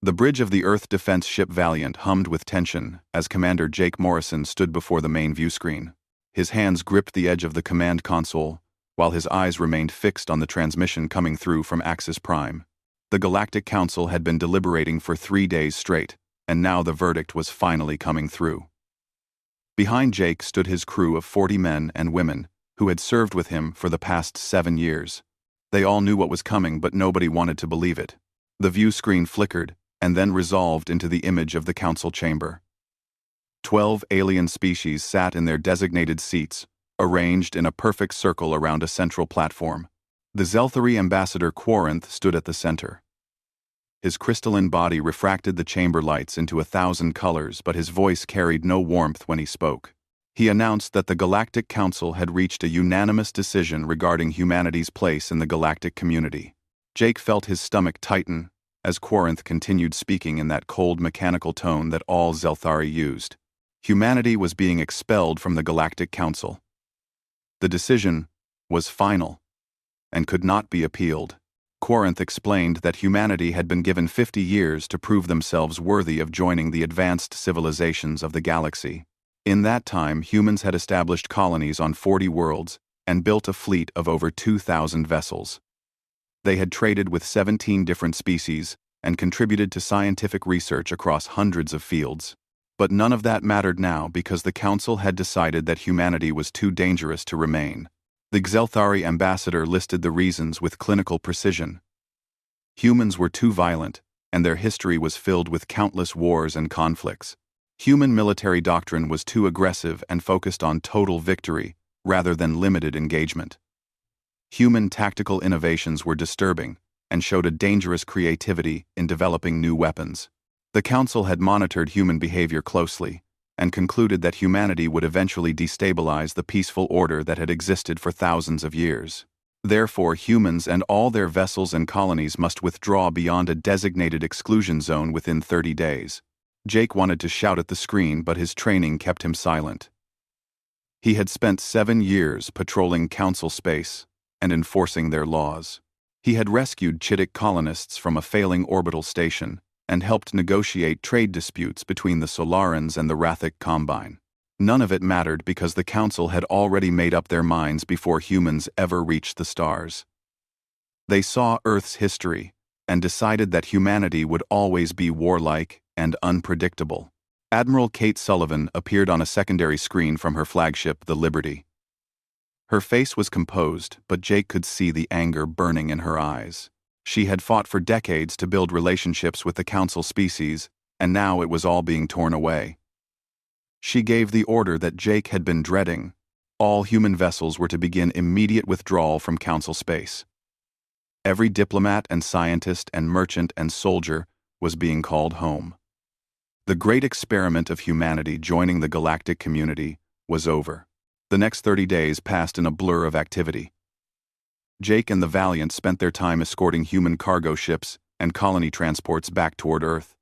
The bridge of the Earth defense ship Valiant hummed with tension as Commander Jake Morrison stood before the main viewscreen. His hands gripped the edge of the command console, while his eyes remained fixed on the transmission coming through from Axis Prime. The Galactic Council had been deliberating for 3 days straight, and now the verdict was finally coming through. Behind Jake stood his crew of 40 men and women, who had served with him for the past 7 years. They all knew what was coming, but nobody wanted to believe it. The view screen flickered, and then resolved into the image of the council chamber. 12 alien species sat in their designated seats, arranged in a perfect circle around a central platform. The Zelthari ambassador Quaranth stood at the center. His crystalline body refracted the chamber lights into 1,000 colors, but his voice carried no warmth when he spoke. He announced that the Galactic Council had reached a unanimous decision regarding humanity's place in the galactic community. Jake felt his stomach tighten as Quaranth continued speaking in that cold mechanical tone that all Zelthari used. Humanity was being expelled from the Galactic Council. The decision was final and could not be appealed. Quaranth explained that humanity had been given 50 years to prove themselves worthy of joining the advanced civilizations of the galaxy. In that time, humans had established colonies on 40 worlds and built a fleet of over 2,000 vessels. They had traded with 17 different species and contributed to scientific research across hundreds of fields. But none of that mattered now because the Council had decided that humanity was too dangerous to remain. The Zelthari ambassador listed the reasons with clinical precision. Humans were too violent, and their history was filled with countless wars and conflicts. Human military doctrine was too aggressive and focused on total victory rather than limited engagement. Human tactical innovations were disturbing and showed a dangerous creativity in developing new weapons. The Council had monitored human behavior closely and concluded that humanity would eventually destabilize the peaceful order that had existed for thousands of years. Therefore, humans and all their vessels and colonies must withdraw beyond a designated exclusion zone within 30 days. Jake wanted to shout at the screen, but his training kept him silent. He had spent 7 years patrolling Council space and enforcing their laws. He had rescued Chittick colonists from a failing orbital station and helped negotiate trade disputes between the Solarans and the Rathic Combine. None of it mattered because the Council had already made up their minds before humans ever reached the stars. They saw Earth's history and decided that humanity would always be warlike and unpredictable. Admiral Kate Sullivan appeared on a secondary screen from her flagship, the Liberty. Her face was composed, but Jake could see the anger burning in her eyes. She had fought for decades to build relationships with the Council species, and now it was all being torn away. She gave the order that Jake had been dreading. All human vessels were to begin immediate withdrawal from Council space. Every diplomat and scientist and merchant and soldier was being called home. The great experiment of humanity joining the galactic community was over. The next 30 days passed in a blur of activity. Jake and the Valiant spent their time escorting human cargo ships and colony transports back toward Earth.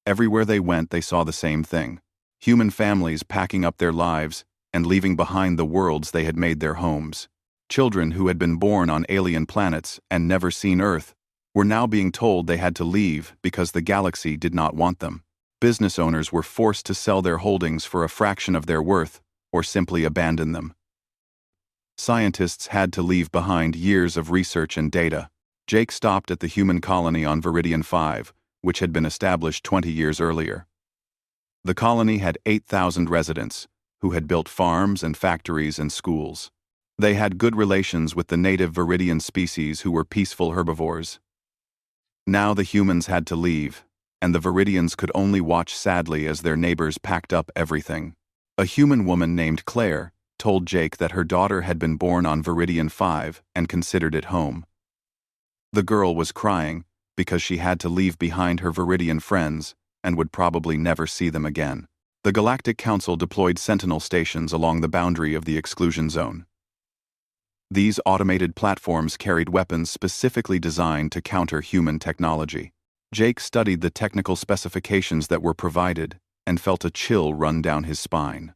Everywhere they went, they saw the same thing: human families packing up their lives and leaving behind the worlds they had made their homes. Children who had been born on alien planets and never seen Earth were now being told they had to leave because the galaxy did not want them. Business owners were forced to sell their holdings for a fraction of their worth or simply abandon them. Scientists had to leave behind years of research and data. Jake stopped at the human colony on Viridian 5, which had been established 20 years earlier. The colony had 8,000 residents, who had built farms and factories and schools. They had good relations with the native Viridian species who were peaceful herbivores. Now the humans had to leave, and the Viridians could only watch sadly as their neighbors packed up everything. A human woman named Claire told Jake that her daughter had been born on Viridian 5 and considered it home. The girl was crying because she had to leave behind her Viridian friends and would probably never see them again. The Galactic Council deployed sentinel stations along the boundary of the exclusion zone. These automated platforms carried weapons specifically designed to counter human technology. Jake studied the technical specifications that were provided and felt a chill run down his spine.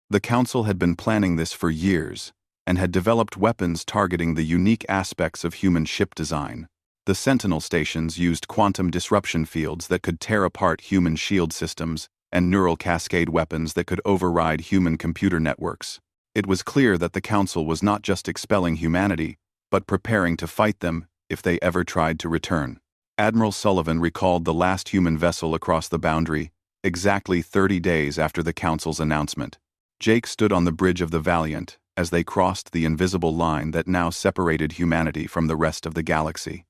The Council had been planning this for years and had developed weapons targeting the unique aspects of human ship design. The Sentinel stations used quantum disruption fields that could tear apart human shield systems and neural cascade weapons that could override human computer networks. It was clear that the Council was not just expelling humanity, but preparing to fight them if they ever tried to return. Admiral Sullivan recalled the last human vessel across the boundary, exactly 30 days after the Council's announcement. Jake stood on the bridge of the Valiant as they crossed the invisible line that now separated humanity from the rest of the galaxy.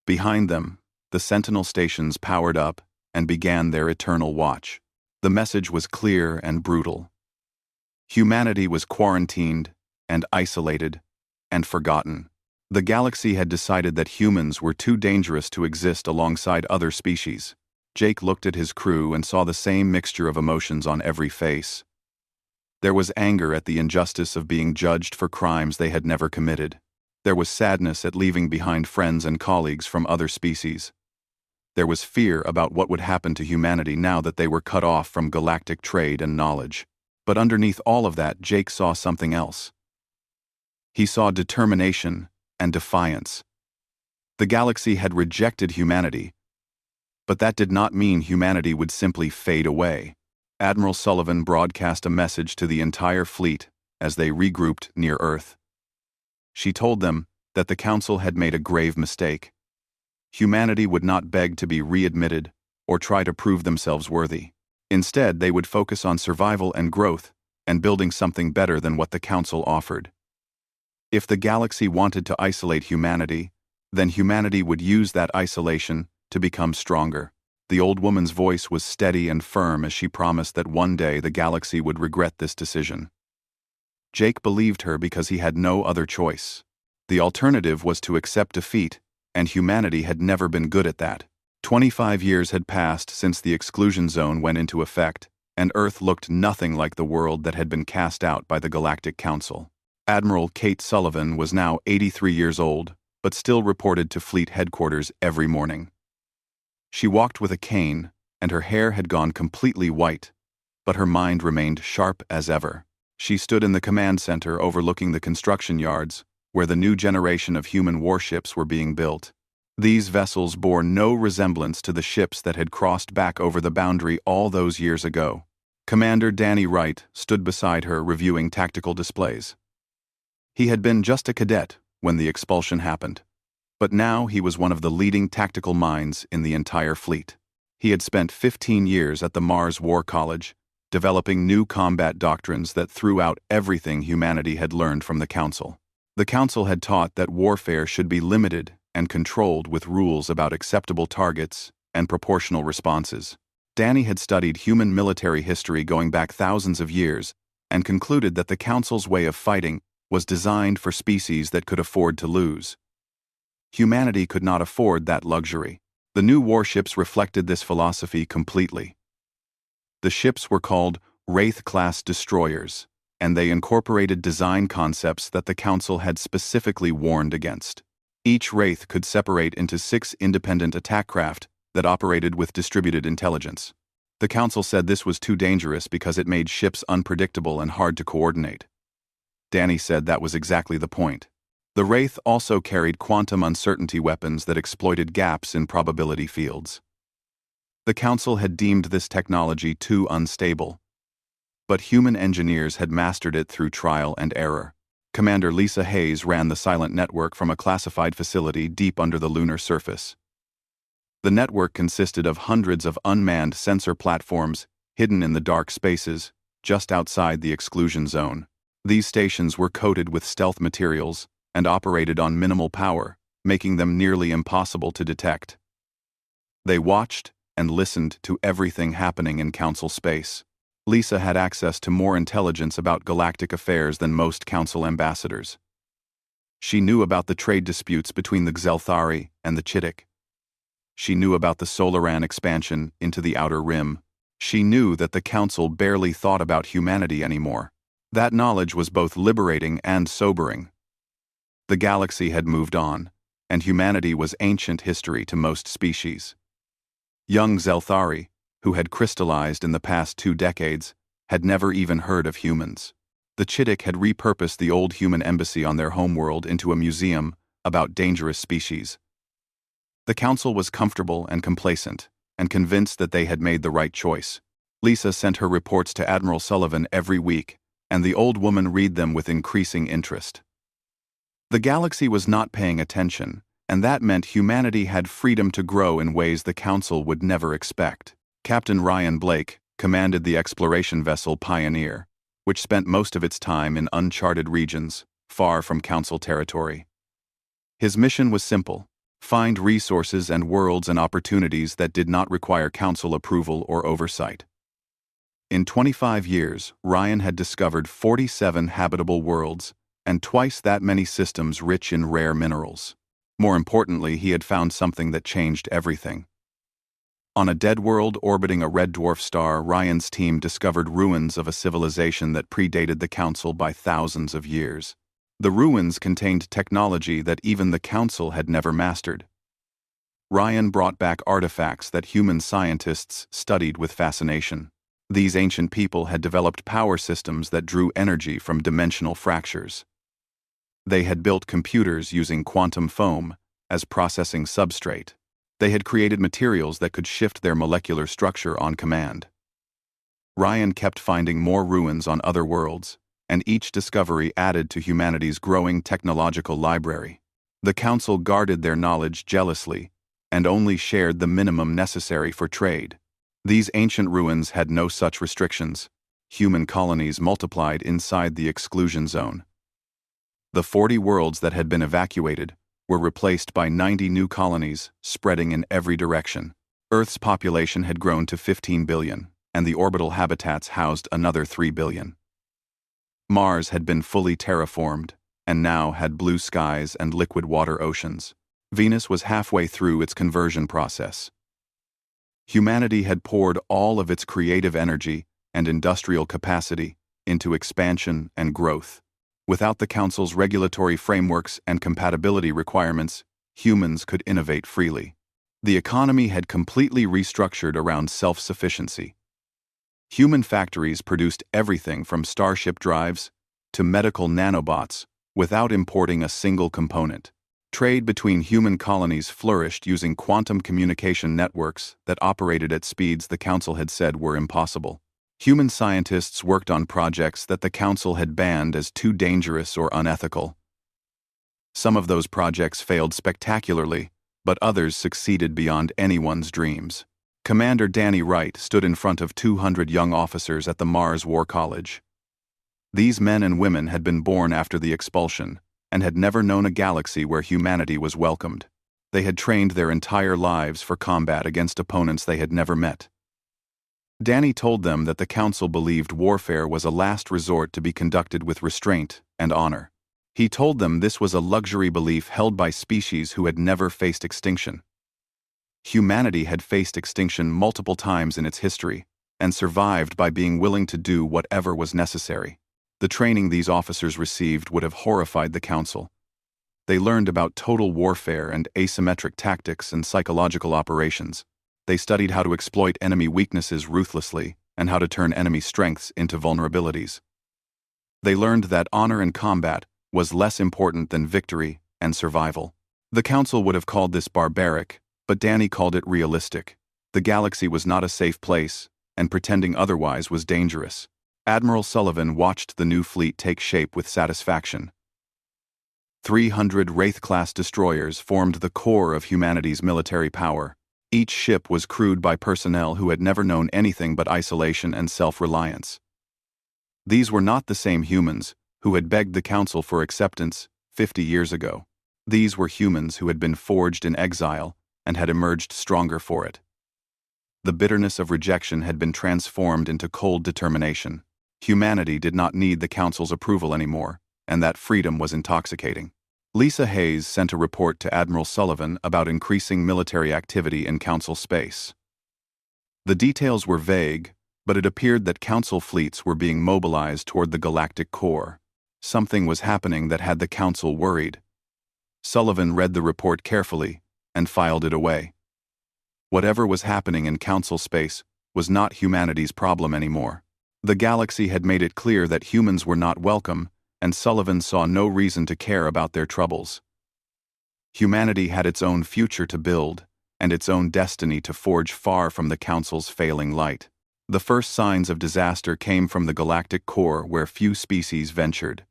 Behind them, the Sentinel stations powered up and began their eternal watch. The message was clear and brutal. Humanity was quarantined and isolated and forgotten. The galaxy had decided that humans were too dangerous to exist alongside other species. Jake looked at his crew and saw the same mixture of emotions on every face. There was anger at the injustice of being judged for crimes they had never committed. There was sadness at leaving behind friends and colleagues from other species. There was fear about what would happen to humanity now that they were cut off from galactic trade and knowledge. But underneath all of that, Jake saw something else. He saw determination and defiance. The galaxy had rejected humanity, but that did not mean humanity would simply fade away. Admiral Sullivan broadcast a message to the entire fleet as they regrouped near Earth. She told them that the Council had made a grave mistake. Humanity would not beg to be readmitted or try to prove themselves worthy. Instead, they would focus on survival and growth and building something better than what the Council offered. If the galaxy wanted to isolate humanity, then humanity would use that isolation to become stronger. The old woman's voice was steady and firm as she promised that one day the galaxy would regret this decision. Jake believed her because he had no other choice. The alternative was to accept defeat, and humanity had never been good at that. 25 years had passed since the exclusion zone went into effect, and Earth looked nothing like the world that had been cast out by the Galactic Council. Admiral Kate Sullivan was now 83 years old, but still reported to fleet headquarters every morning. She walked with a cane, and her hair had gone completely white, but her mind remained sharp as ever. She stood in the command center overlooking the construction yards, where the new generation of human warships were being built. These vessels bore no resemblance to the ships that had crossed back over the boundary all those years ago. Commander Danny Wright stood beside her reviewing tactical displays. He had been just a cadet when the expulsion happened, but now he was one of the leading tactical minds in the entire fleet. He had spent 15 years at the Mars War College, developing new combat doctrines that threw out everything humanity had learned from the Council. The Council had taught that warfare should be limited and controlled with rules about acceptable targets and proportional responses. Danny had studied human military history going back thousands of years and concluded that the Council's way of fighting was designed for species that could afford to lose. Humanity could not afford that luxury. The new warships reflected this philosophy completely. The ships were called Wraith-class destroyers, and they incorporated design concepts that the Council had specifically warned against. Each Wraith could separate into 6 independent attack craft that operated with distributed intelligence. The Council said this was too dangerous because it made ships unpredictable and hard to coordinate. Danny said that was exactly the point. The Wraith also carried quantum uncertainty weapons that exploited gaps in probability fields. The Council had deemed this technology too unstable, but human engineers had mastered it through trial and error. Commander Lisa Hayes ran the silent network from a classified facility deep under the lunar surface. The network consisted of hundreds of unmanned sensor platforms hidden in the dark spaces just outside the exclusion zone. These stations were coated with stealth materials and operated on minimal power, making them nearly impossible to detect. They watched and listened to everything happening in Council space. Lisa had access to more intelligence about galactic affairs than most Council ambassadors. She knew about the trade disputes between the Xelthari and the Chittick. She knew about the Solaran expansion into the Outer Rim. She knew that the Council barely thought about humanity anymore. That knowledge was both liberating and sobering. The galaxy had moved on, and humanity was ancient history to most species. Young Xelthari, who had crystallized in the past 2 decades, had never even heard of humans. The Chittick had repurposed the old human embassy on their homeworld into a museum about dangerous species. The council was comfortable and complacent, and convinced that they had made the right choice. Lisa sent her reports to Admiral Sullivan every week, and the old woman read them with increasing interest. The galaxy was not paying attention, and that meant humanity had freedom to grow in ways the council would never expect. Captain Ryan Blake commanded the exploration vessel Pioneer, which spent most of its time in uncharted regions, far from council territory. His mission was simple: find resources and worlds and opportunities that did not require council approval or oversight. In 25 years, Ryan had discovered 47 habitable worlds and twice that many systems rich in rare minerals. More importantly, he had found something that changed everything. On a dead world orbiting a red dwarf star, Ryan's team discovered ruins of a civilization that predated the council by thousands of years. The ruins contained technology that even the council had never mastered. Ryan brought back artifacts that human scientists studied with fascination. These ancient people had developed power systems that drew energy from dimensional fractures. They had built computers using quantum foam as processing substrate. They had created materials that could shift their molecular structure on command. Ryan kept finding more ruins on other worlds, and each discovery added to humanity's growing technological library. The council guarded their knowledge jealously and only shared the minimum necessary for trade. These ancient ruins had no such restrictions. Human colonies multiplied inside the exclusion zone. The 40 worlds that had been evacuated were replaced by 90 new colonies, spreading in every direction. Earth's population had grown to 15 billion, and the orbital habitats housed another 3 billion. Mars had been fully terraformed, and now had blue skies and liquid water oceans. Venus was halfway through its conversion process. Humanity had poured all of its creative energy and industrial capacity into expansion and growth. Without the Council's regulatory frameworks and compatibility requirements, humans could innovate freely. The economy had completely restructured around self-sufficiency. Human factories produced everything from starship drives to medical nanobots without importing a single component. Trade between human colonies flourished using quantum communication networks that operated at speeds the Council had said were impossible. Human scientists worked on projects that the Council had banned as too dangerous or unethical. Some of those projects failed spectacularly, but others succeeded beyond anyone's dreams. Commander Danny Wright stood in front of 200 young officers at the Mars War College. These men and women had been born after the expulsion and had never known a galaxy where humanity was welcomed. They had trained their entire lives for combat against opponents they had never met. Danny told them that the Council believed warfare was a last resort to be conducted with restraint and honor. He told them this was a luxury belief held by species who had never faced extinction. Humanity had faced extinction multiple times in its history, and survived by being willing to do whatever was necessary. The training these officers received would have horrified the Council. They learned about total warfare and asymmetric tactics and psychological operations. They studied how to exploit enemy weaknesses ruthlessly and how to turn enemy strengths into vulnerabilities. They learned that honor in combat was less important than victory and survival. The Council would have called this barbaric, but Danny called it realistic. The galaxy was not a safe place, and pretending otherwise was dangerous. Admiral Sullivan watched the new fleet take shape with satisfaction. 300 Wraith-class destroyers formed the core of humanity's military power. Each ship was crewed by personnel who had never known anything but isolation and self-reliance. These were not the same humans who had begged the Council for acceptance 50 years ago. These were humans who had been forged in exile and had emerged stronger for it. The bitterness of rejection had been transformed into cold determination. Humanity did not need the Council's approval anymore, and that freedom was intoxicating. Lisa Hayes sent a report to Admiral Sullivan about increasing military activity in Council space. The details were vague, but it appeared that Council fleets were being mobilized toward the galactic core. Something was happening that had the Council worried. Sullivan read the report carefully and filed it away. Whatever was happening in Council space was not humanity's problem anymore. The galaxy had made it clear that humans were not welcome, and Sullivan saw no reason to care about their troubles. Humanity had its own future to build, and its own destiny to forge far from the Council's failing light. The first signs of disaster came from the galactic core where few species ventured.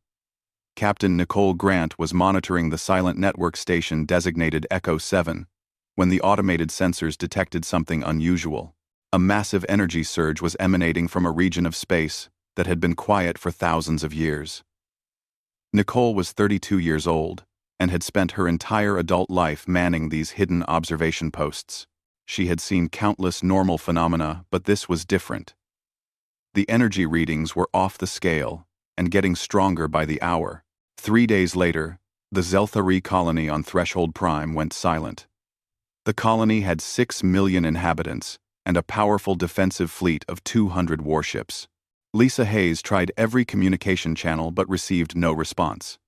Captain Nicole Grant was monitoring the silent network station designated Echo 7 when the automated sensors detected something unusual. A massive energy surge was emanating from a region of space that had been quiet for thousands of years. Nicole was 32 years old and had spent her entire adult life manning these hidden observation posts. She had seen countless normal phenomena, but this was different. The energy readings were off the scale and getting stronger by the hour. 3 days later, the Zelthari colony on Threshold Prime went silent. The colony had 6 million inhabitants and a powerful defensive fleet of 200 warships. Lisa Hayes tried every communication channel but received no response.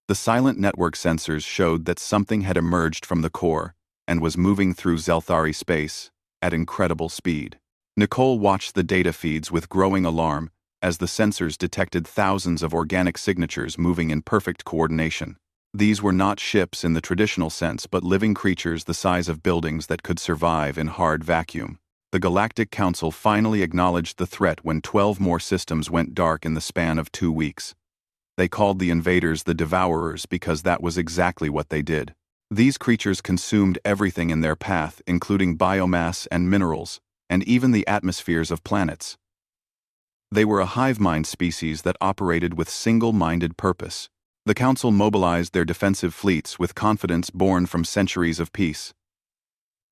The silent network sensors showed that something had emerged from the core and was moving through Zelthari space at incredible speed. Nicole watched the data feeds with growing alarm as the sensors detected thousands of organic signatures moving in perfect coordination. These were not ships in the traditional sense but living creatures the size of buildings that could survive in hard vacuum. The Galactic Council finally acknowledged the threat when 12 more systems went dark in the span of 2 weeks. They called the invaders the Devourers because that was exactly what they did. These creatures consumed everything in their path, including biomass and minerals, and even the atmospheres of planets. They were a hive mind species that operated with single-minded purpose. The Council mobilized their defensive fleets with confidence born from centuries of peace.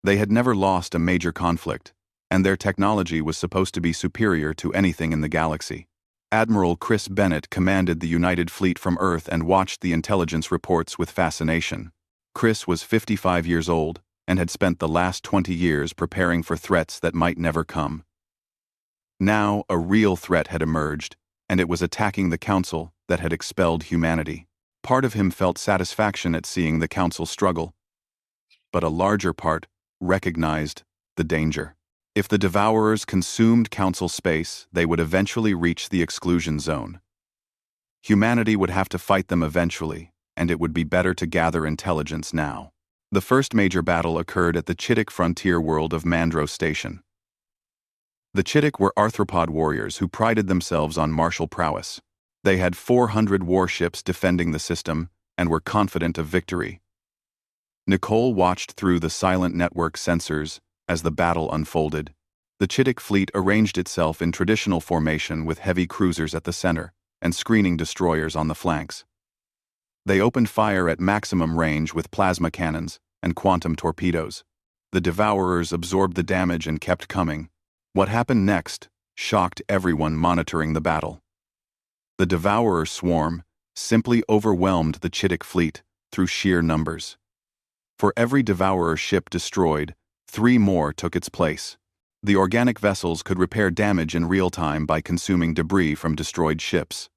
They had never lost a major conflict, and their technology was supposed to be superior to anything in the galaxy. Admiral Chris Bennett commanded the United Fleet from Earth and watched the intelligence reports with fascination. Chris was 55 years old and had spent the last 20 years preparing for threats that might never come. Now, a real threat had emerged, and it was attacking the Council that had expelled humanity. Part of him felt satisfaction at seeing the Council struggle, but a larger part recognized the danger. If the Devourers consumed Council space, they would eventually reach the exclusion zone. Humanity would have to fight them eventually, and it would be better to gather intelligence now. The first major battle occurred at the Chittick frontier world of Mandro Station. The Chittick were arthropod warriors who prided themselves on martial prowess. They had 400 warships defending the system and were confident of victory. Nicole watched through the silent network sensors as the battle unfolded. The Chittick fleet arranged itself in traditional formation with heavy cruisers at the center and screening destroyers on the flanks. They opened fire at maximum range with plasma cannons and quantum torpedoes. The Devourers absorbed the damage and kept coming. What happened next shocked everyone monitoring the battle. The Devourer swarm simply overwhelmed the Chittick fleet through sheer numbers. For every Devourer ship destroyed, 3 more took its place. The organic vessels could repair damage in real time by consuming debris from destroyed ships.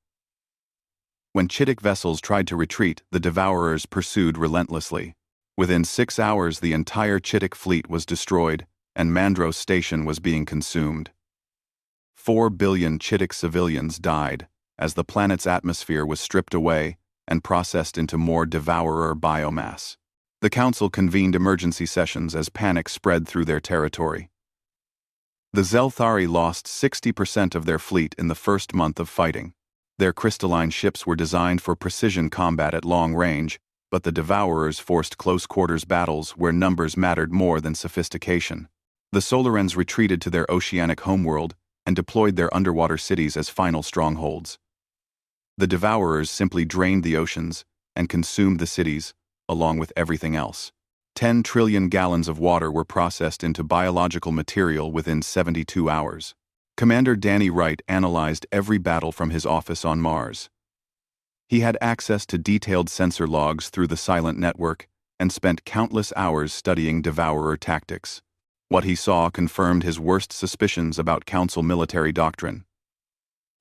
When Chittick vessels tried to retreat, the Devourers pursued relentlessly. Within 6 hours, the entire Chittick fleet was destroyed, and Mandro Station was being consumed. 4 billion Chittick civilians died as the planet's atmosphere was stripped away and processed into more Devourer biomass. The Council convened emergency sessions as panic spread through their territory. The Zelthari lost 60% of their fleet in the first month of fighting. Their crystalline ships were designed for precision combat at long range, but the Devourers forced close-quarters battles where numbers mattered more than sophistication. The Solarens retreated to their oceanic homeworld and deployed their underwater cities as final strongholds. The Devourers simply drained the oceans and consumed the cities, along with everything else. 10 trillion gallons of water were processed into biological material within 72 hours. Commander Danny Wright analyzed every battle from his office on Mars. He had access to detailed sensor logs through the silent network and spent countless hours studying Devourer tactics. What he saw confirmed his worst suspicions about Council military doctrine.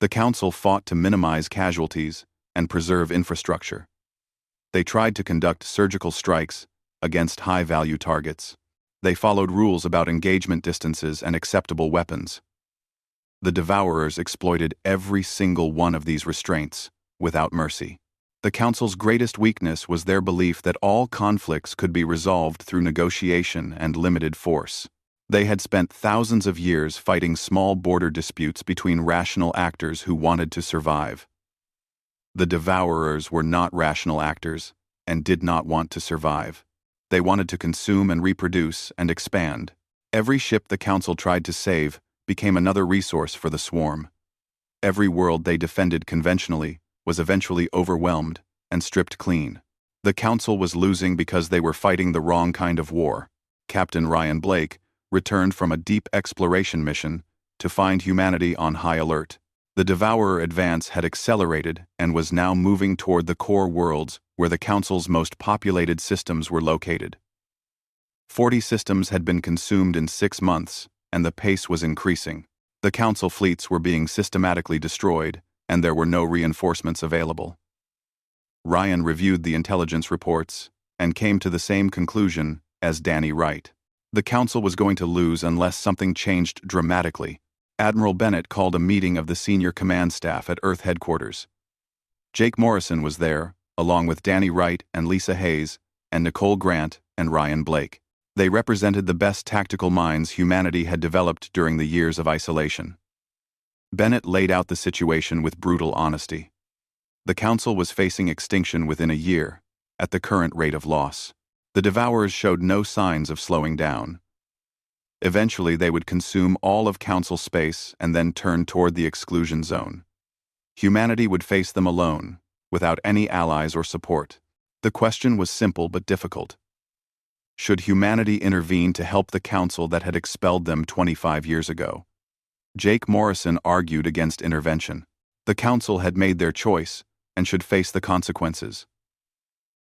The Council fought to minimize casualties and preserve infrastructure. They tried to conduct surgical strikes against high-value targets. They followed rules about engagement distances and acceptable weapons. The Devourers exploited every single one of these restraints without mercy. The Council's greatest weakness was their belief that all conflicts could be resolved through negotiation and limited force. They had spent thousands of years fighting small border disputes between rational actors who wanted to survive. The Devourers were not rational actors and did not want to survive. They wanted to consume and reproduce and expand. Every ship the Council tried to save became another resource for the swarm. Every world they defended conventionally was eventually overwhelmed and stripped clean. The Council was losing because they were fighting the wrong kind of war. Captain Ryan Blake returned from a deep exploration mission to find humanity on high alert. The Devourer advance had accelerated and was now moving toward the core worlds where the Council's most populated systems were located. 40 systems had been consumed in 6 months, and the pace was increasing. The Council fleets were being systematically destroyed, and there were no reinforcements available. Ryan reviewed the intelligence reports and came to the same conclusion as Danny Wright. The Council was going to lose unless something changed dramatically. Admiral Bennett called a meeting of the senior command staff at Earth headquarters. Jake Morrison was there, along with Danny Wright and Lisa Hayes, and Nicole Grant and Ryan Blake. They represented the best tactical minds humanity had developed during the years of isolation. Bennett laid out the situation with brutal honesty. The Council was facing extinction within a year, at the current rate of loss. The Devourers showed no signs of slowing down. Eventually, they would consume all of Council space and then turn toward the exclusion zone. Humanity would face them alone, without any allies or support. The question was simple but difficult. Should humanity intervene to help the Council that had expelled them 25 years ago? Jake Morrison argued against intervention. The Council had made their choice and should face the consequences.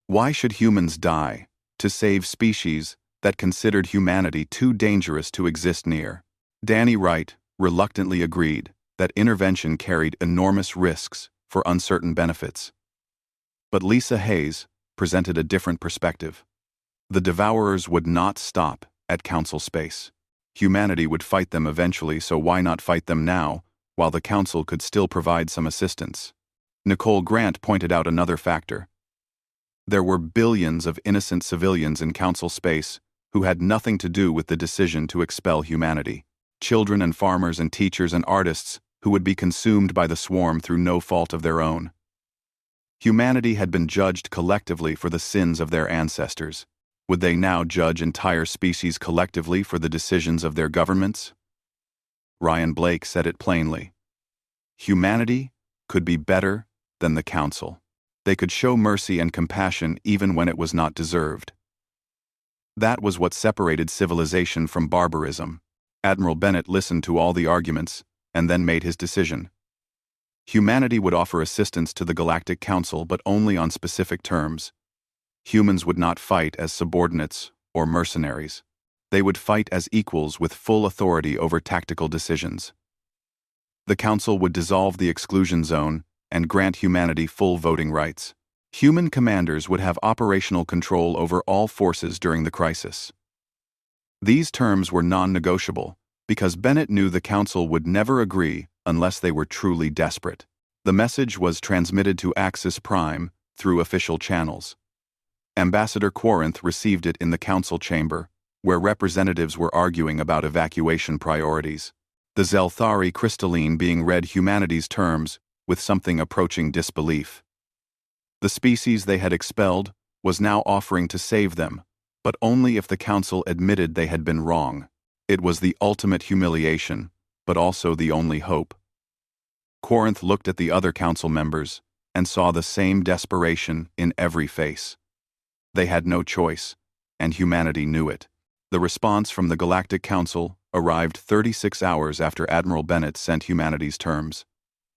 Why should humans die to save species that considered humanity too dangerous to exist near? Danny Wright reluctantly agreed that intervention carried enormous risks for uncertain benefits. But Lisa Hayes presented a different perspective. The Devourers would not stop at Council space. Humanity would fight them eventually, so why not fight them now, while the Council could still provide some assistance? Nicole Grant pointed out another factor. There were billions of innocent civilians in Council space who had nothing to do with the decision to expel humanity. Children and farmers and teachers and artists who would be consumed by the swarm through no fault of their own. Humanity had been judged collectively for the sins of their ancestors. Would they now judge entire species collectively for the decisions of their governments? Ryan Blake said it plainly. Humanity could be better than the Council. They could show mercy and compassion even when it was not deserved. That was what separated civilization from barbarism. Admiral Bennett listened to all the arguments and then made his decision. Humanity would offer assistance to the Galactic Council, but only on specific terms. Humans would not fight as subordinates or mercenaries. They would fight as equals with full authority over tactical decisions. The Council would dissolve the exclusion zone and grant humanity full voting rights. Human commanders would have operational control over all forces during the crisis. These terms were non-negotiable because Bennett knew the Council would never agree unless they were truly desperate. The message was transmitted to Axis Prime through official channels. Ambassador Quaranth received it in the Council chamber, where representatives were arguing about evacuation priorities. The Zelthari crystalline being read humanity's terms with something approaching disbelief. The species they had expelled was now offering to save them, but only if the Council admitted they had been wrong. It was the ultimate humiliation, but also the only hope. Quaranth looked at the other Council members and saw the same desperation in every face. They had no choice, and humanity knew it. The response from the Galactic Council arrived 36 hours after Admiral Bennett sent humanity's terms.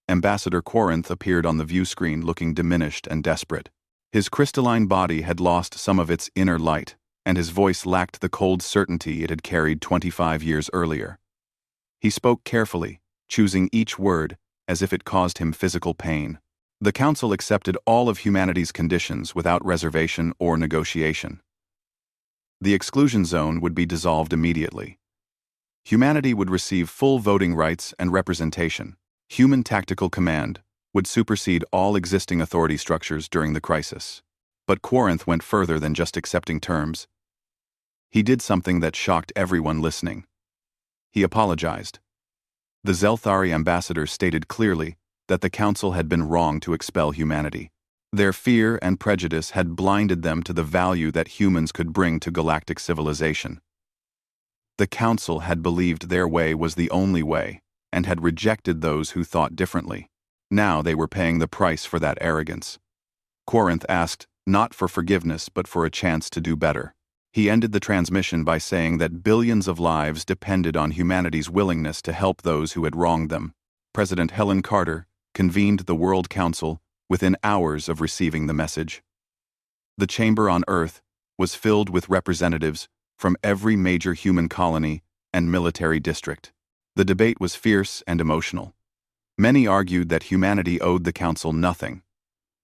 Ambassador Quaranth appeared on the view screen looking diminished and desperate. His crystalline body had lost some of its inner light, and his voice lacked the cold certainty it had carried 25 years earlier. He spoke carefully, choosing each word as if it caused him physical pain. The Council accepted all of humanity's conditions without reservation or negotiation. The exclusion zone would be dissolved immediately. Humanity would receive full voting rights and representation. Human tactical command would supersede all existing authority structures during the crisis. But Quaranth went further than just accepting terms. He did something that shocked everyone listening. He apologized. The Zelthari ambassadors stated clearly that the Council had been wrong to expel humanity. Their fear and prejudice had blinded them to the value that humans could bring to galactic civilization. The Council had believed their way was the only way, and had rejected those who thought differently. Now they were paying the price for that arrogance. Quaranth asked not for forgiveness but for a chance to do better. He ended the transmission by saying that billions of lives depended on humanity's willingness to help those who had wronged them. President Helen Carter convened the World Council within hours of receiving the message. The chamber on Earth was filled with representatives from every major human colony and military district. The debate was fierce and emotional. Many argued that humanity owed the Council nothing.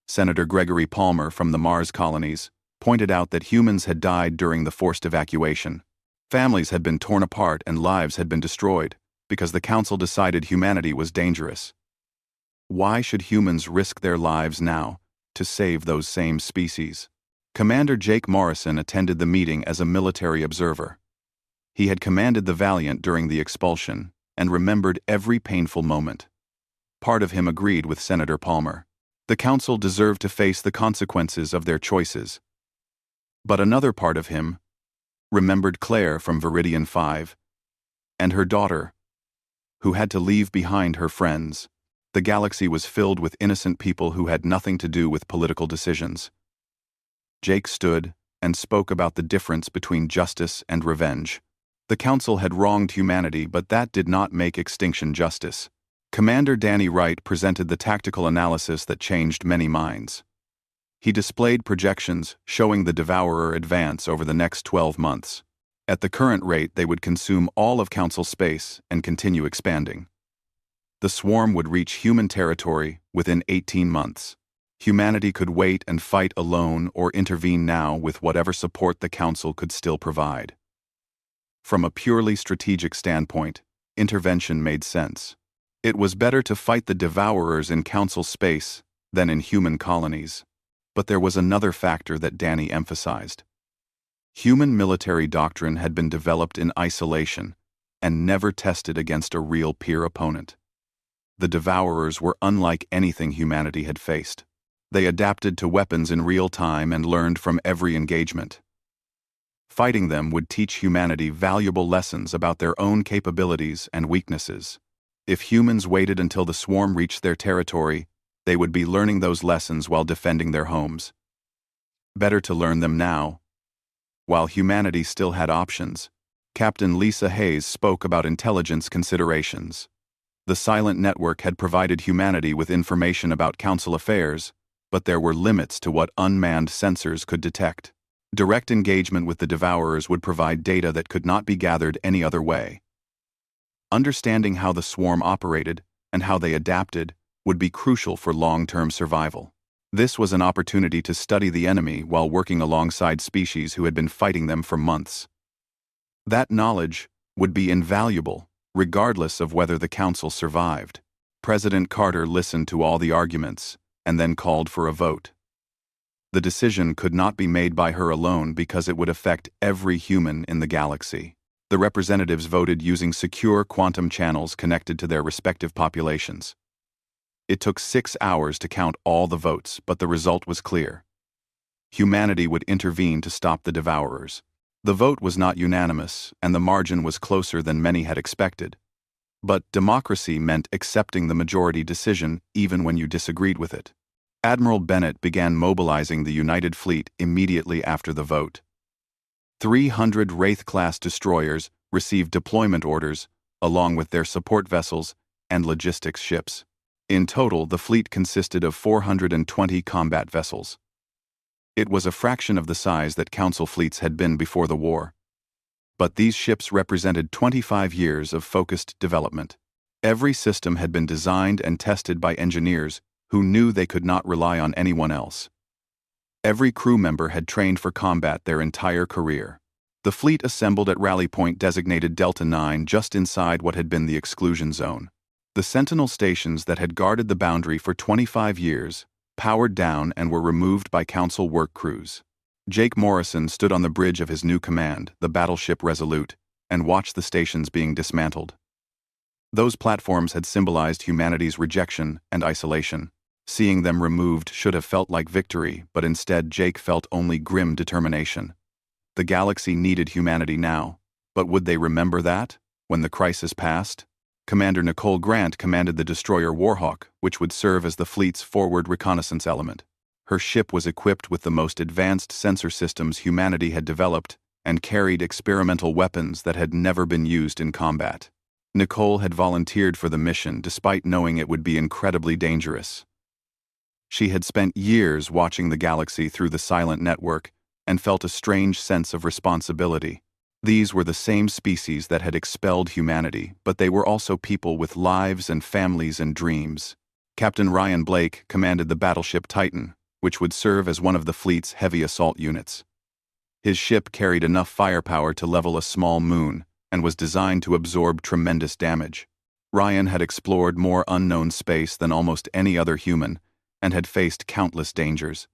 Senator Gregory Palmer from the Mars colonies pointed out that humans had died during the forced evacuation. Families had been torn apart and lives had been destroyed because the Council decided humanity was dangerous. Why should humans risk their lives now to save those same species? Commander Jake Morrison attended the meeting as a military observer. He had commanded the Valiant during the expulsion and remembered every painful moment. Part of him agreed with Senator Palmer. The Council deserved to face the consequences of their choices. But another part of him remembered Claire from Viridian 5 and her daughter, who had to leave behind her friends. The galaxy was filled with innocent people who had nothing to do with political decisions. Jake stood and spoke about the difference between justice and revenge. The Council had wronged humanity, but that did not make extinction justice. Commander Danny Wright presented the tactical analysis that changed many minds. He displayed projections showing the Devourer advance over the next 12 months. At the current rate, they would consume all of Council space and continue expanding. The swarm would reach human territory within 18 months. Humanity could wait and fight alone or intervene now with whatever support the Council could still provide. From a purely strategic standpoint, intervention made sense. It was better to fight the Devourers in Council space than in human colonies. But there was another factor that Danny emphasized. Human military doctrine had been developed in isolation and never tested against a real peer opponent. The Devourers were unlike anything humanity had faced. They adapted to weapons in real time and learned from every engagement. Fighting them would teach humanity valuable lessons about their own capabilities and weaknesses. If humans waited until the swarm reached their territory, they would be learning those lessons while defending their homes. Better to learn them now. While humanity still had options, Captain Lisa Hayes spoke about intelligence considerations. The silent network had provided humanity with information about Council affairs, but there were limits to what unmanned sensors could detect. Direct engagement with the Devourers would provide data that could not be gathered any other way. Understanding how the swarm operated and how they adapted would be crucial for long-term survival. This was an opportunity to study the enemy while working alongside species who had been fighting them for months. That knowledge would be invaluable, regardless of whether the Council survived. President Carter listened to all the arguments and then called for a vote. The decision could not be made by her alone because it would affect every human in the galaxy. The representatives voted using secure quantum channels connected to their respective populations. It took 6 hours to count all the votes, but the result was clear. Humanity would intervene to stop the Devourers. The vote was not unanimous, and the margin was closer than many had expected. But democracy meant accepting the majority decision even when you disagreed with it. Admiral Bennett began mobilizing the United Fleet immediately after the vote. 300 Wraith-class destroyers received deployment orders, along with their support vessels and logistics ships. In total, the fleet consisted of 420 combat vessels. It was a fraction of the size that Council fleets had been before the war. But these ships represented 25 years of focused development. Every system had been designed and tested by engineers who knew they could not rely on anyone else. Every crew member had trained for combat their entire career. The fleet assembled at rally point designated Delta 9 just inside what had been the exclusion zone. The sentinel stations that had guarded the boundary for 25 years powered down and were removed by Council work crews. Jake Morrison stood on the bridge of his new command, the battleship Resolute, and watched the stations being dismantled. Those platforms had symbolized humanity's rejection and isolation. Seeing them removed should have felt like victory, but instead Jake felt only grim determination. The galaxy needed humanity now, but would they remember that, when the crisis passed? Commander Nicole Grant commanded the destroyer Warhawk, which would serve as the fleet's forward reconnaissance element. Her ship was equipped with the most advanced sensor systems humanity had developed and carried experimental weapons that had never been used in combat. Nicole had volunteered for the mission despite knowing it would be incredibly dangerous. She had spent years watching the galaxy through the silent network and felt a strange sense of responsibility. These were the same species that had expelled humanity, but they were also people with lives and families and dreams. Captain Ryan Blake commanded the battleship Titan, which would serve as one of the fleet's heavy assault units. His ship carried enough firepower to level a small moon and was designed to absorb tremendous damage. Ryan had explored more unknown space than almost any other human and had faced countless dangers.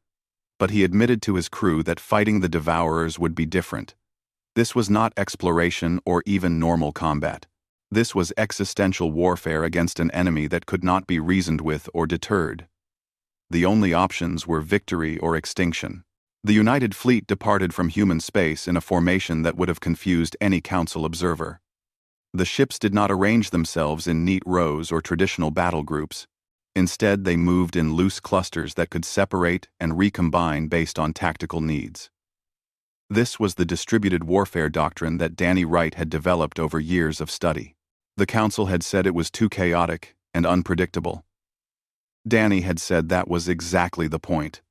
But he admitted to his crew that fighting the Devourers would be different. This was not exploration or even normal combat. This was existential warfare against an enemy that could not be reasoned with or deterred. The only options were victory or extinction. The United Fleet departed from human space in a formation that would have confused any Council observer. The ships did not arrange themselves in neat rows or traditional battle groups. Instead, they moved in loose clusters that could separate and recombine based on tactical needs. This was the distributed warfare doctrine that Danny Wright had developed over years of study. The Council had said it was too chaotic and unpredictable. Danny had said that was exactly the point.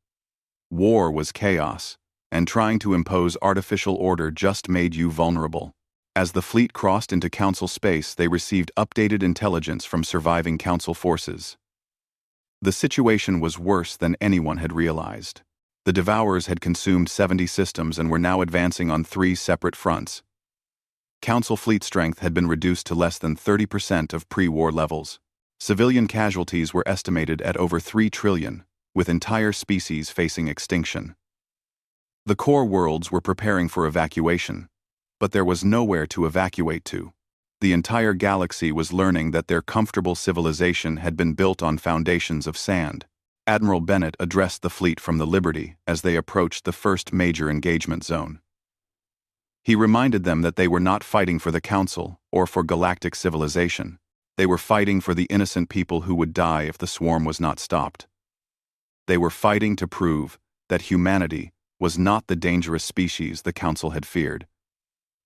War was chaos, and trying to impose artificial order just made you vulnerable. As the fleet crossed into Council space, they received updated intelligence from surviving Council forces. The situation was worse than anyone had realized. The Devourers had consumed 70 systems and were now advancing on 3 separate fronts. Council fleet strength had been reduced to less than 30% of pre-war levels. Civilian casualties were estimated at over 3 trillion, with entire species facing extinction. The core worlds were preparing for evacuation, but there was nowhere to evacuate to. The entire galaxy was learning that their comfortable civilization had been built on foundations of sand. Admiral Bennett addressed the fleet from the Liberty as they approached the first major engagement zone. He reminded them that they were not fighting for the Council or for galactic civilization. They were fighting for the innocent people who would die if the swarm was not stopped. They were fighting to prove that humanity was not the dangerous species the Council had feared,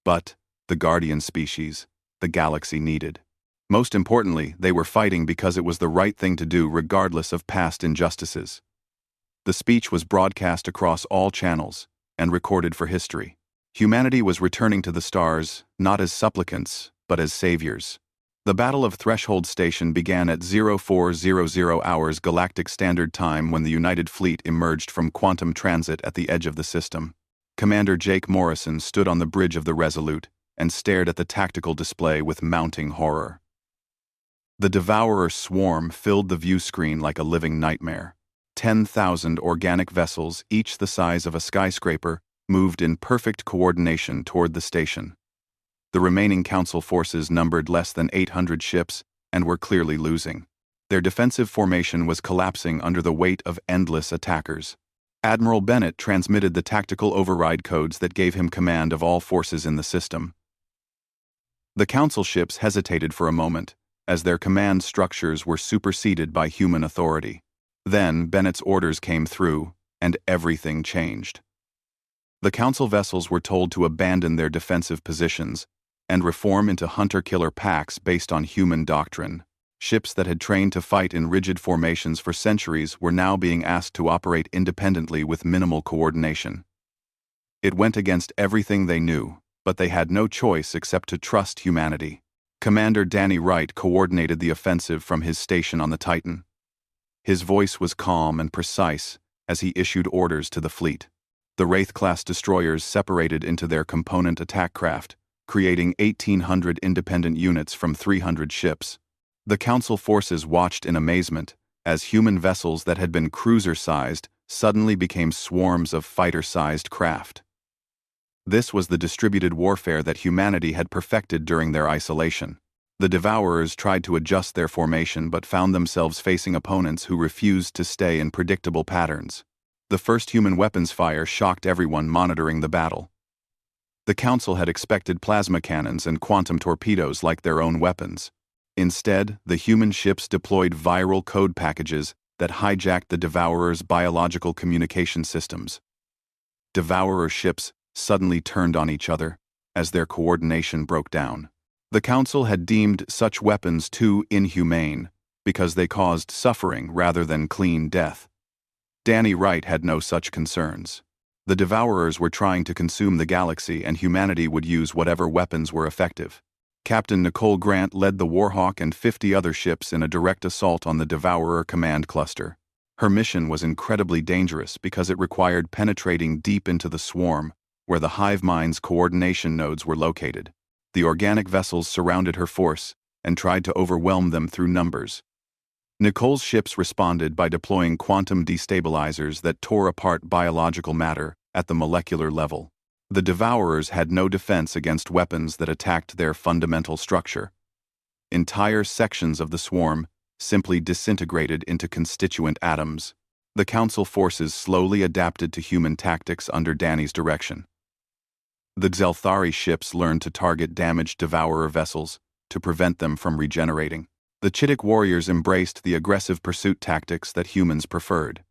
but the guardian species the galaxy needed. Most importantly, they were fighting because it was the right thing to do regardless of past injustices. The speech was broadcast across all channels and recorded for history. Humanity was returning to the stars, not as supplicants, but as saviors. The Battle of Threshold Station began at 0400 hours Galactic Standard Time when the United Fleet emerged from quantum transit at the edge of the system. Commander Jake Morrison stood on the bridge of the Resolute and stared at the tactical display with mounting horror. The Devourer swarm filled the view screen like a living nightmare. 10,000 organic vessels, each the size of a skyscraper, moved in perfect coordination toward the station. The remaining Council forces numbered less than 800 ships and were clearly losing. Their defensive formation was collapsing under the weight of endless attackers. Admiral Bennett transmitted the tactical override codes that gave him command of all forces in the system. The Council ships hesitated for a moment, as their command structures were superseded by human authority. Then Bennett's orders came through, and everything changed. The Council vessels were told to abandon their defensive positions and reform into hunter-killer packs based on human doctrine. Ships that had trained to fight in rigid formations for centuries were now being asked to operate independently with minimal coordination. It went against everything they knew, but they had no choice except to trust humanity. Commander Danny Wright coordinated the offensive from his station on the Titan. His voice was calm and precise as he issued orders to the fleet. The Wraith-class destroyers separated into their component attack craft, creating 1,800 independent units from 300 ships. The Council forces watched in amazement as human vessels that had been cruiser-sized suddenly became swarms of fighter-sized craft. This was the distributed warfare that humanity had perfected during their isolation. The Devourers tried to adjust their formation but found themselves facing opponents who refused to stay in predictable patterns. The first human weapons fire shocked everyone monitoring the battle. The Council had expected plasma cannons and quantum torpedoes like their own weapons. Instead, the human ships deployed viral code packages that hijacked the Devourers' biological communication systems. Devourer ships suddenly turned on each other as their coordination broke down. The Council had deemed such weapons too inhumane because they caused suffering rather than clean death. Danny Wright had no such concerns. The Devourers were trying to consume the galaxy and humanity would use whatever weapons were effective. Captain Nicole Grant led the Warhawk and 50 other ships in a direct assault on the Devourer command cluster. Her mission was incredibly dangerous because it required penetrating deep into the swarm, where the hive mind's coordination nodes were located. The organic vessels surrounded her force and tried to overwhelm them through numbers. Nicole's ships responded by deploying quantum destabilizers that tore apart biological matter at the molecular level. The Devourers had no defense against weapons that attacked their fundamental structure. Entire sections of the swarm simply disintegrated into constituent atoms. The Council forces slowly adapted to human tactics under Danny's direction. The Xelthari ships learned to target damaged Devourer vessels to prevent them from regenerating. The Chittic warriors embraced the aggressive pursuit tactics that humans preferred.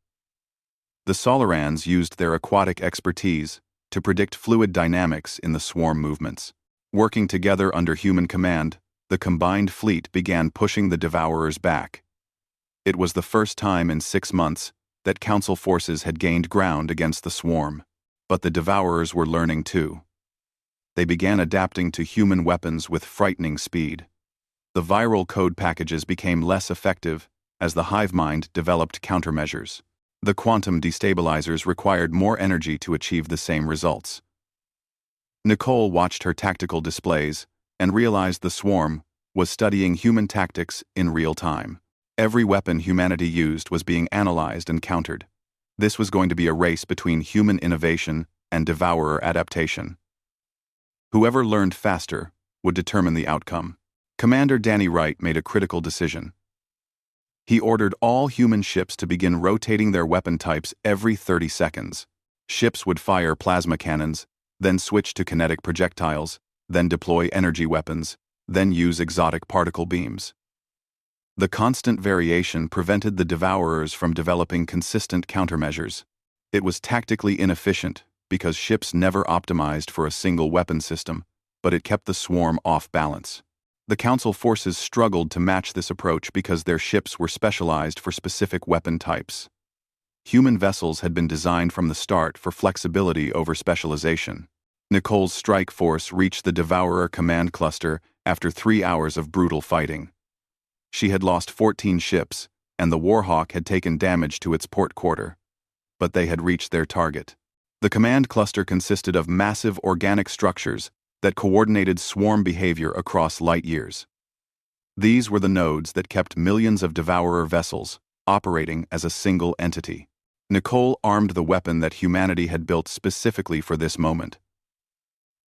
The Solarans used their aquatic expertise to predict fluid dynamics in the swarm movements. Working together under human command, the combined fleet began pushing the Devourers back. It was the first time in 6 months that Council forces had gained ground against the swarm. But the Devourers were learning too. They began adapting to human weapons with frightening speed. The viral code packages became less effective as the hive mind developed countermeasures. The quantum destabilizers required more energy to achieve the same results. Nicole watched her tactical displays and realized the swarm was studying human tactics in real time. Every weapon humanity used was being analyzed and countered. This was going to be a race between human innovation and Devourer adaptation. Whoever learned faster would determine the outcome. Commander Danny Wright made a critical decision. He ordered all human ships to begin rotating their weapon types every 30 seconds. Ships would fire plasma cannons, then switch to kinetic projectiles, then deploy energy weapons, then use exotic particle beams. The constant variation prevented the Devourers from developing consistent countermeasures. It was tactically inefficient because ships never optimized for a single weapon system, but it kept the swarm off balance. The Council forces struggled to match this approach because their ships were specialized for specific weapon types. Human vessels had been designed from the start for flexibility over specialization. Nicole's strike force reached the Devourer command cluster after 3 hours of brutal fighting. She had lost 14 ships, and the Warhawk had taken damage to its port quarter. But they had reached their target. The command cluster consisted of massive organic structures that coordinated swarm behavior across light years. These were the nodes that kept millions of Devourer vessels operating as a single entity. Nicole armed the weapon that humanity had built specifically for this moment.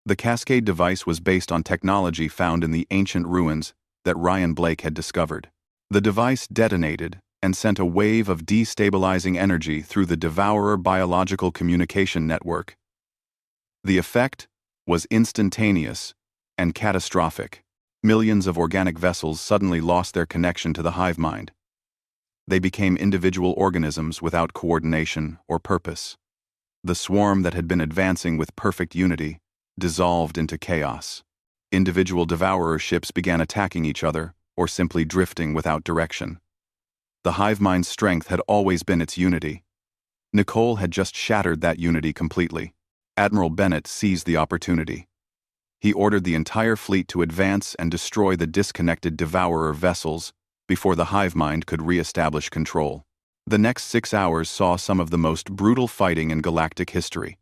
The Cascade device was based on technology found in the ancient ruins that Ryan Blake had discovered. The device detonated and sent a wave of destabilizing energy through the Devourer biological communication network. The effect was instantaneous and catastrophic. Millions of organic vessels suddenly lost their connection to the hive mind. They became individual organisms without coordination or purpose. The swarm that had been advancing with perfect unity dissolved into chaos. Individual Devourer ships began attacking each other or simply drifting without direction. The hive mind's strength had always been its unity. Nicole had just shattered that unity completely. Admiral Bennett seized the opportunity. He ordered the entire fleet to advance and destroy the disconnected Devourer vessels before the hive mind could re-establish control. The next 6 hours saw some of the most brutal fighting in galactic history.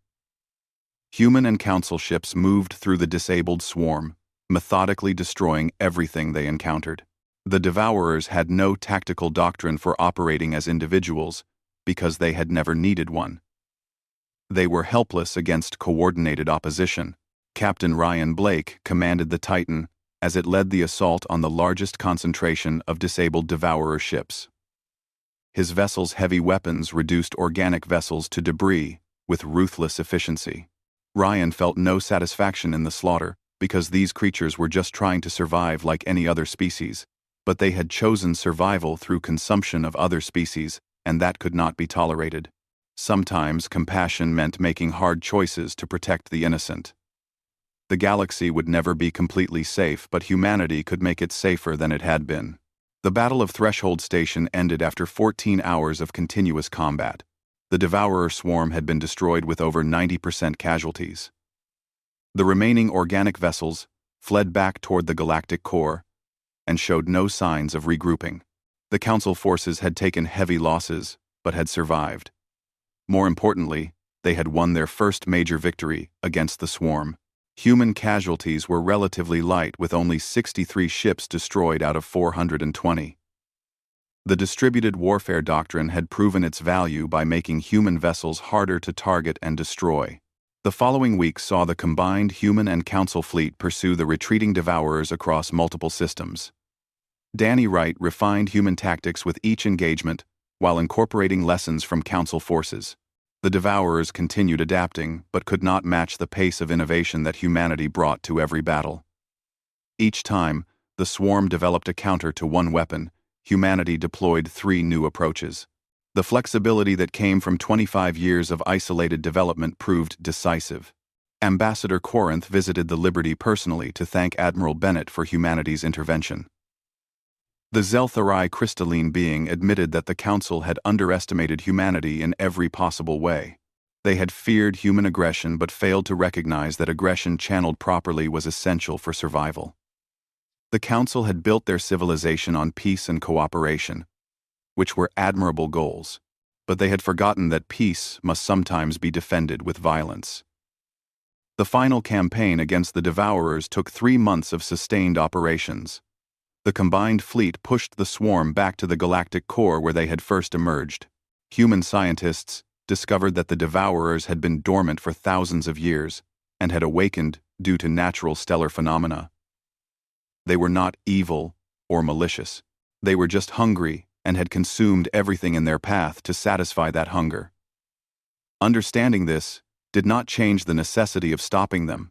Human and Council ships moved through the disabled swarm, methodically destroying everything they encountered. The Devourers had no tactical doctrine for operating as individuals, because they had never needed one. They were helpless against coordinated opposition. Captain Ryan Blake commanded the Titan as it led the assault on the largest concentration of disabled Devourer ships. His vessel's heavy weapons reduced organic vessels to debris with ruthless efficiency. Ryan felt no satisfaction in the slaughter, because these creatures were just trying to survive like any other species, but they had chosen survival through consumption of other species, and that could not be tolerated. Sometimes compassion meant making hard choices to protect the innocent. The galaxy would never be completely safe, but humanity could make it safer than it had been. The Battle of Threshold Station ended after 14 hours of continuous combat. The Devourer swarm had been destroyed with over 90% casualties. The remaining organic vessels fled back toward the galactic core and showed no signs of regrouping. The Council forces had taken heavy losses, but had survived. More importantly, they had won their first major victory against the swarm. Human casualties were relatively light, with only 63 ships destroyed out of 420. The distributed warfare doctrine had proven its value by making human vessels harder to target and destroy. The following week saw the combined human and Council fleet pursue the retreating Devourers across multiple systems. Danny Wright refined human tactics with each engagement while incorporating lessons from Council forces. The Devourers continued adapting, but could not match the pace of innovation that humanity brought to every battle. Each time, the swarm developed a counter to one weapon. Humanity deployed 3 new approaches. The flexibility that came from 25 years of isolated development proved decisive. Ambassador Corinth visited the Liberty personally to thank Admiral Bennett for humanity's intervention. The Zeltharai crystalline being admitted that the Council had underestimated humanity in every possible way. They had feared human aggression but failed to recognize that aggression channeled properly was essential for survival. The Council had built their civilization on peace and cooperation, which were admirable goals, but they had forgotten that peace must sometimes be defended with violence. The final campaign against the Devourers took 3 months of sustained operations. The combined fleet pushed the swarm back to the galactic core where they had first emerged. Human scientists discovered that the Devourers had been dormant for thousands of years and had awakened due to natural stellar phenomena. They were not evil or malicious. They were just hungry and had consumed everything in their path to satisfy that hunger. Understanding this did not change the necessity of stopping them,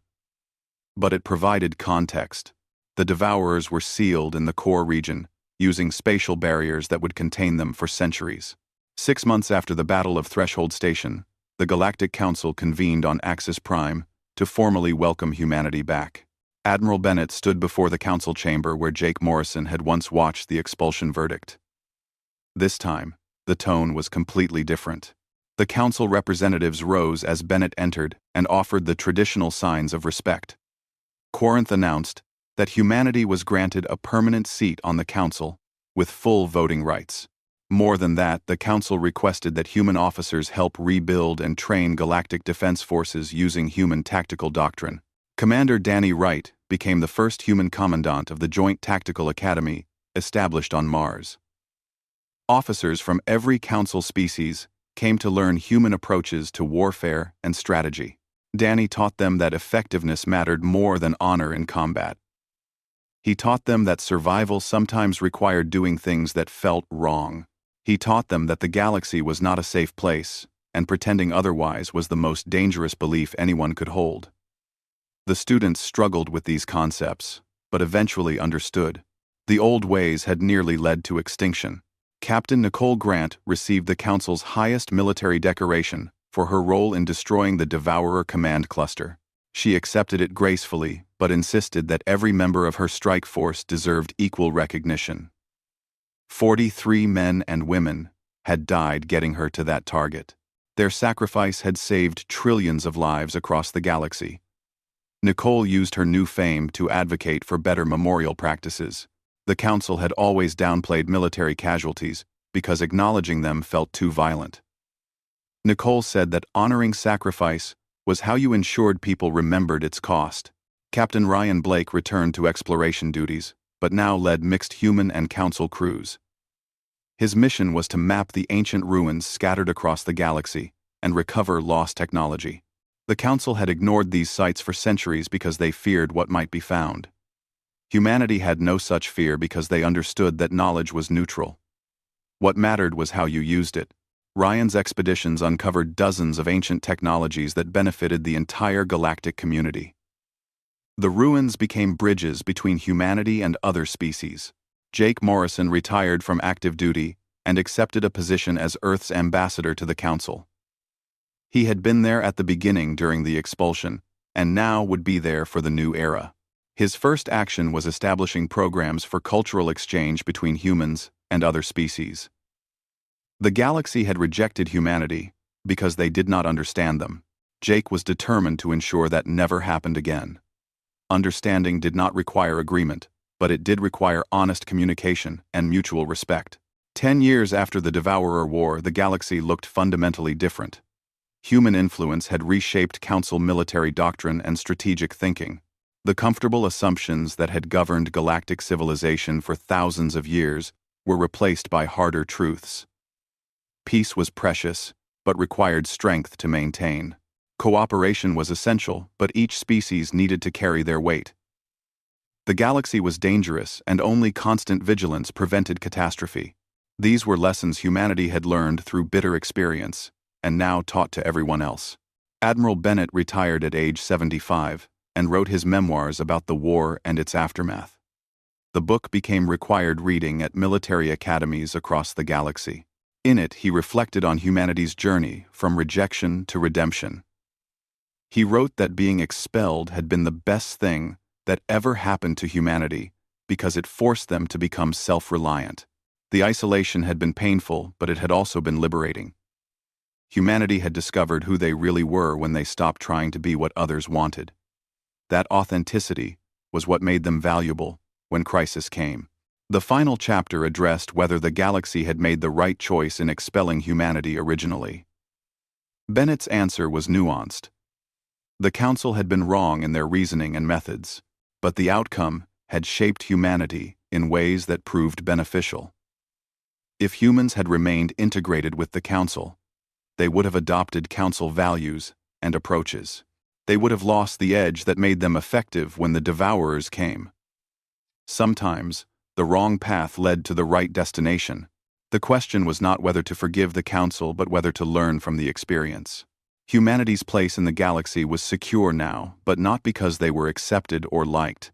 but it provided context. The Devourers were sealed in the core region, using spatial barriers that would contain them for centuries. 6 months after the Battle of Threshold Station, the Galactic Council convened on Axis Prime to formally welcome humanity back. Admiral Bennett stood before the Council chamber where Jake Morrison had once watched the expulsion verdict. This time, the tone was completely different. The Council representatives rose as Bennett entered and offered the traditional signs of respect. Corinth announced that humanity was granted a permanent seat on the Council, with full voting rights. More than that, the Council requested that human officers help rebuild and train galactic defense forces using human tactical doctrine. Commander Danny Wright became the first human commandant of the Joint Tactical Academy established on Mars. Officers from every Council species came to learn human approaches to warfare and strategy. Danny taught them that effectiveness mattered more than honor in combat. He taught them that survival sometimes required doing things that felt wrong. He taught them that the galaxy was not a safe place, and pretending otherwise was the most dangerous belief anyone could hold. The students struggled with these concepts, but eventually understood. The old ways had nearly led to extinction. Captain Nicole Grant received the Council's highest military decoration for her role in destroying the Devourer command cluster. She accepted it gracefully, but insisted that every member of her strike force deserved equal recognition. 43 men and women had died getting her to that target. Their sacrifice had saved trillions of lives across the galaxy. Nicole used her new fame to advocate for better memorial practices. The Council had always downplayed military casualties because acknowledging them felt too violent. Nicole said that honoring sacrifice was how you ensured people remembered its cost. Captain Ryan Blake returned to exploration duties, but now led mixed human and council crews. His mission was to map the ancient ruins scattered across the galaxy and recover lost technology. The council had ignored these sites for centuries because they feared what might be found. Humanity had no such fear because they understood that knowledge was neutral. What mattered was how you used it. Ryan's expeditions uncovered dozens of ancient technologies that benefited the entire galactic community. The ruins became bridges between humanity and other species. Jake Morrison retired from active duty and accepted a position as Earth's ambassador to the Council. He had been there at the beginning during the expulsion, and now would be there for the new era. His first action was establishing programs for cultural exchange between humans and other species. The galaxy had rejected humanity because they did not understand them. Jake was determined to ensure that never happened again. Understanding did not require agreement, but it did require honest communication and mutual respect. 10 years after the Devourer War, the galaxy looked fundamentally different. Human influence had reshaped Council military doctrine and strategic thinking. The comfortable assumptions that had governed galactic civilization for thousands of years were replaced by harder truths. Peace was precious, but required strength to maintain. Cooperation was essential, but each species needed to carry their weight. The galaxy was dangerous, and only constant vigilance prevented catastrophe. These were lessons humanity had learned through bitter experience, and now taught to everyone else. Admiral Bennett retired at age 75 and wrote his memoirs about the war and its aftermath. The book became required reading at military academies across the galaxy. In it, he reflected on humanity's journey from rejection to redemption. He wrote that being expelled had been the best thing that ever happened to humanity because it forced them to become self-reliant. The isolation had been painful, but it had also been liberating. Humanity had discovered who they really were when they stopped trying to be what others wanted. That authenticity was what made them valuable when crisis came. The final chapter addressed whether the galaxy had made the right choice in expelling humanity originally. Bennett's answer was nuanced. The Council had been wrong in their reasoning and methods, but the outcome had shaped humanity in ways that proved beneficial. If humans had remained integrated with the Council, they would have adopted Council values and approaches. They would have lost the edge that made them effective when the Devourers came. Sometimes, the wrong path led to the right destination. The question was not whether to forgive the Council, but whether to learn from the experience. Humanity's place in the galaxy was secure now, but not because they were accepted or liked.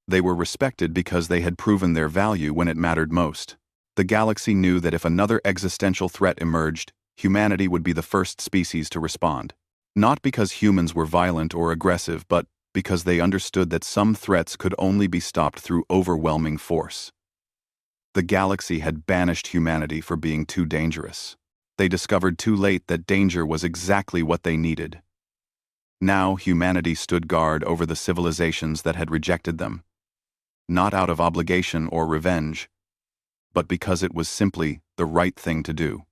They were respected because they had proven their value when it mattered most. The galaxy knew that if another existential threat emerged, humanity would be the first species to respond. Not because humans were violent or aggressive, but because they understood that some threats could only be stopped through overwhelming force. The galaxy had banished humanity for being too dangerous. They discovered too late that danger was exactly what they needed. Now humanity stood guard over the civilizations that had rejected them, not out of obligation or revenge, but because it was simply the right thing to do.